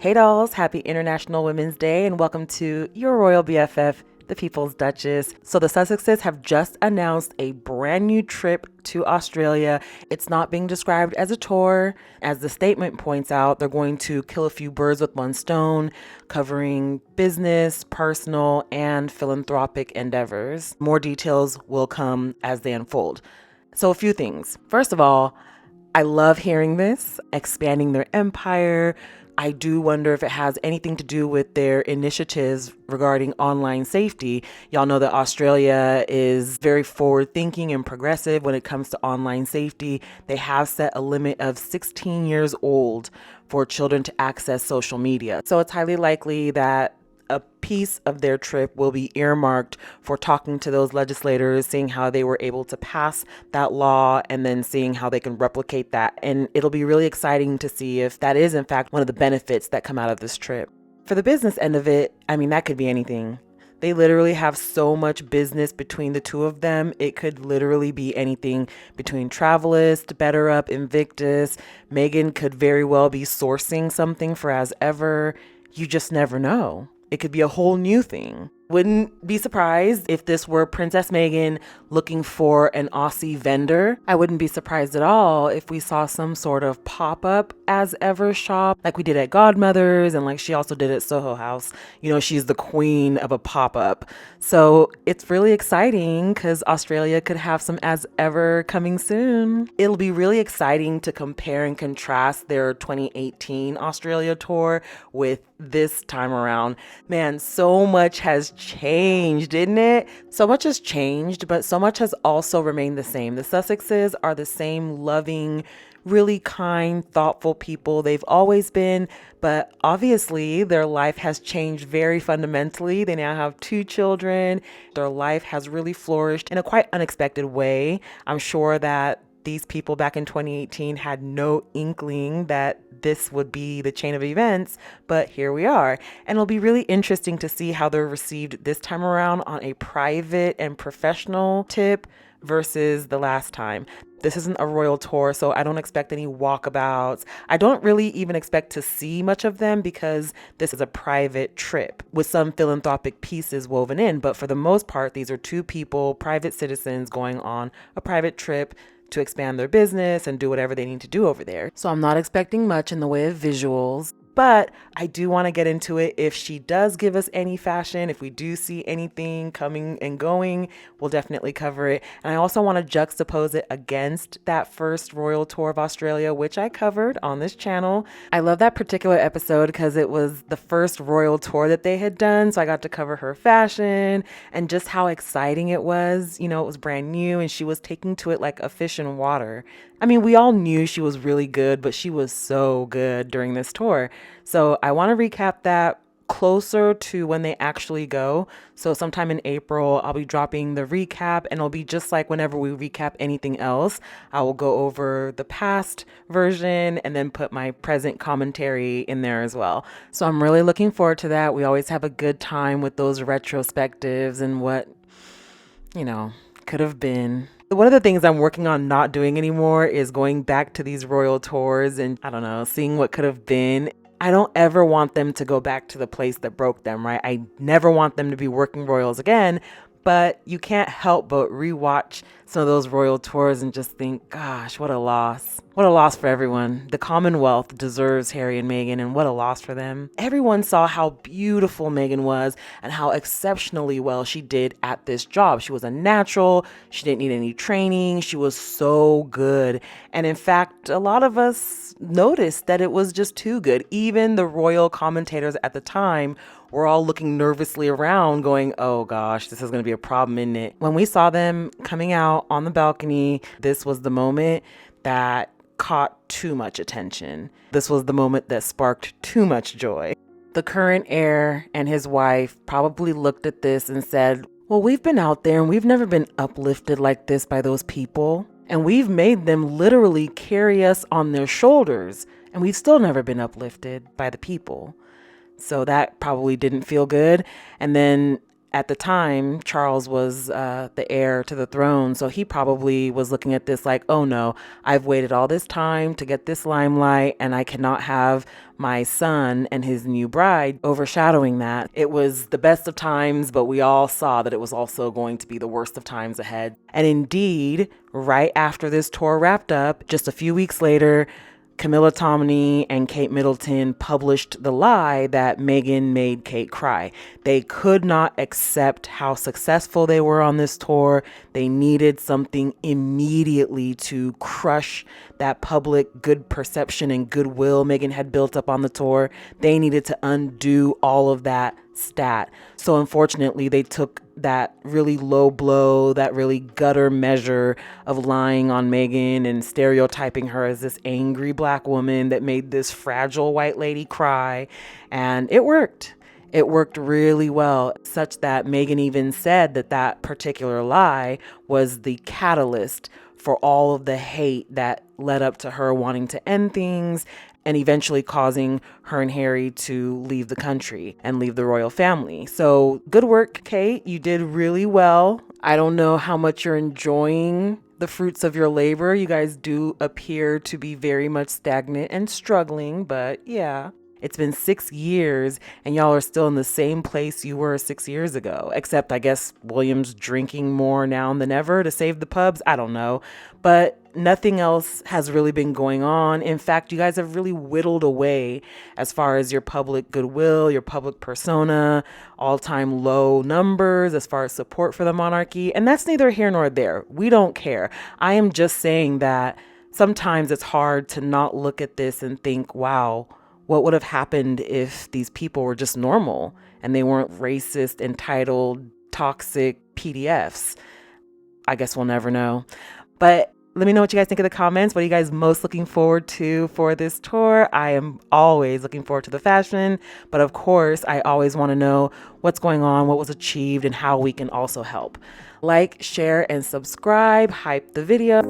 Hey dolls, happy International Women's Day and welcome to your Royal BFF, the People's Duchess. So the Sussexes have just announced a brand new trip to Australia. It's not being described as a tour. As the statement points out, they're going to kill a few birds with one stone, covering business, personal, and philanthropic endeavors. More details will come as they unfold. So a few things. First of all, I love hearing this, expanding their empire. I do wonder if it has anything to do with their initiatives regarding online safety. Y'all know that Australia is very forward thinking and progressive when it comes to online safety. They have set a limit of 16 years old for children to access social media. So it's highly likely that a piece of their trip will be earmarked for talking to those legislators, seeing how they were able to pass that law, and then seeing how they can replicate that. And it'll be really exciting to see if that is, in fact, one of the benefits that come out of this trip. For the business end of it, that could be anything. They literally have so much business between the two of them. It could literally be anything between Travelist, Better Up, Invictus. Meghan could very well be sourcing something for As Ever. You just never know. It could be a whole new thing. Wouldn't be surprised if this were Princess Meghan looking for an Aussie vendor. I wouldn't be surprised at all if we saw some sort of pop-up As Ever shop like we did at Godmother's and like she also did at Soho House. You know, she's the queen of a pop-up. So it's really exciting because Australia could have some As Ever coming soon. It'll be really exciting to compare and contrast their 2018 Australia tour with this time around. Man, so much has changed, didn't it? So much has changed, but so much has also remained the same. The Sussexes are the same loving, really kind, thoughtful people they've always been, but obviously their life has changed very fundamentally. They now have 2 children. Their life has really flourished in a quite unexpected way. I'm sure that these people back in 2018 had no inkling that this would be the chain of events, but here we are. And it'll be really interesting to see how they're received this time around on a private and professional tip versus the last time. This isn't a royal tour, so I don't expect any walkabouts. I don't really even expect to see much of them because this is a private trip with some philanthropic pieces woven in. But for the most part, these are 2 people, private citizens, going on a private trip to expand their business and do whatever they need to do over there. So I'm not expecting much in the way of visuals, but I do want to get into it. If she does give us any fashion, if we do see anything coming and going, we'll definitely cover it. And I also want to juxtapose it against that first royal tour of Australia, which I covered on this channel. I love that particular episode because it was the first royal tour that they had done. So I got to cover her fashion and just how exciting it was. You know, it was brand new and she was taking to it like a fish in water. We all knew she was really good, but she was so good during this tour. So I want to recap that closer to when they actually go. So sometime in April, I'll be dropping the recap, and it'll be just like whenever we recap anything else. I will go over the past version and then put my present commentary in there as well. So I'm really looking forward to that. We always have a good time with those retrospectives and what, could have been. One of the things I'm working on not doing anymore is going back to these royal tours and, seeing what could have been. I don't ever want them to go back to the place that broke them, right? I never want them to be working royals again, but you can't help but rewatch some of those royal tours and just think, gosh, what a loss. What a loss for everyone. The Commonwealth deserves Harry and Meghan, and what a loss for them. Everyone saw how beautiful Meghan was and how exceptionally well she did at this job. She was a natural. She didn't need any training. She was so good. And in fact, a lot of us noticed that it was just too good. Even the royal commentators at the time were all looking nervously around going, oh gosh, this is going to be a problem, isn't it? When we saw them coming out on the balcony, this was the moment that caught too much attention. This was the moment that sparked too much joy. The current heir and his wife probably looked at this and said, well, we've been out there and we've never been uplifted like this by those people. And we've made them literally carry us on their shoulders. And we've still never been uplifted by the people. So that probably didn't feel good. And then At the time, Charles was the heir to the throne, so he probably was looking at this like, oh no, I've waited all this time to get this limelight, and I cannot have my son and his new bride overshadowing that. It was the best of times, but we all saw that it was also going to be the worst of times ahead. And indeed, right after this tour wrapped up, just a few weeks later, Camilla Tominey and Kate Middleton published the lie that Meghan made Kate cry. They could not accept how successful they were on this tour. They needed something immediately to crush that public good perception and goodwill Meghan had built up on the tour. They needed to undo all of that stat. So unfortunately, they took that really low blow, that really gutter measure of lying on Meghan and stereotyping her as this angry black woman that made this fragile white lady cry. And it worked. It worked really well, such that Meghan even said that that particular lie was the catalyst for all of the hate that led up to her wanting to end things and eventually causing her and Harry to leave the country and leave the royal family. So good work, Kate. You did really well. I don't know how much you're enjoying the fruits of your labor. You guys do appear to be very much stagnant and struggling, but yeah. It's been 6 years and y'all are still in the same place you were 6 years ago, except I guess William's drinking more now than ever to save the pubs. I don't know, but nothing else has really been going on. In fact, you guys have really whittled away as far as your public goodwill, your public persona, all-time low numbers as far as support for the monarchy. And that's neither here nor there. We don't care. I am just saying that sometimes it's hard to not look at this and think, wow, what would have happened if these people were just normal and they weren't racist, entitled, toxic PDFs? I guess we'll never know. But let me know what you guys think in the comments. What are you guys most looking forward to for this tour? I am always looking forward to the fashion, but of course, I always want to know what's going on, what was achieved, and how we can also help. Like, share, and subscribe. Hype the video.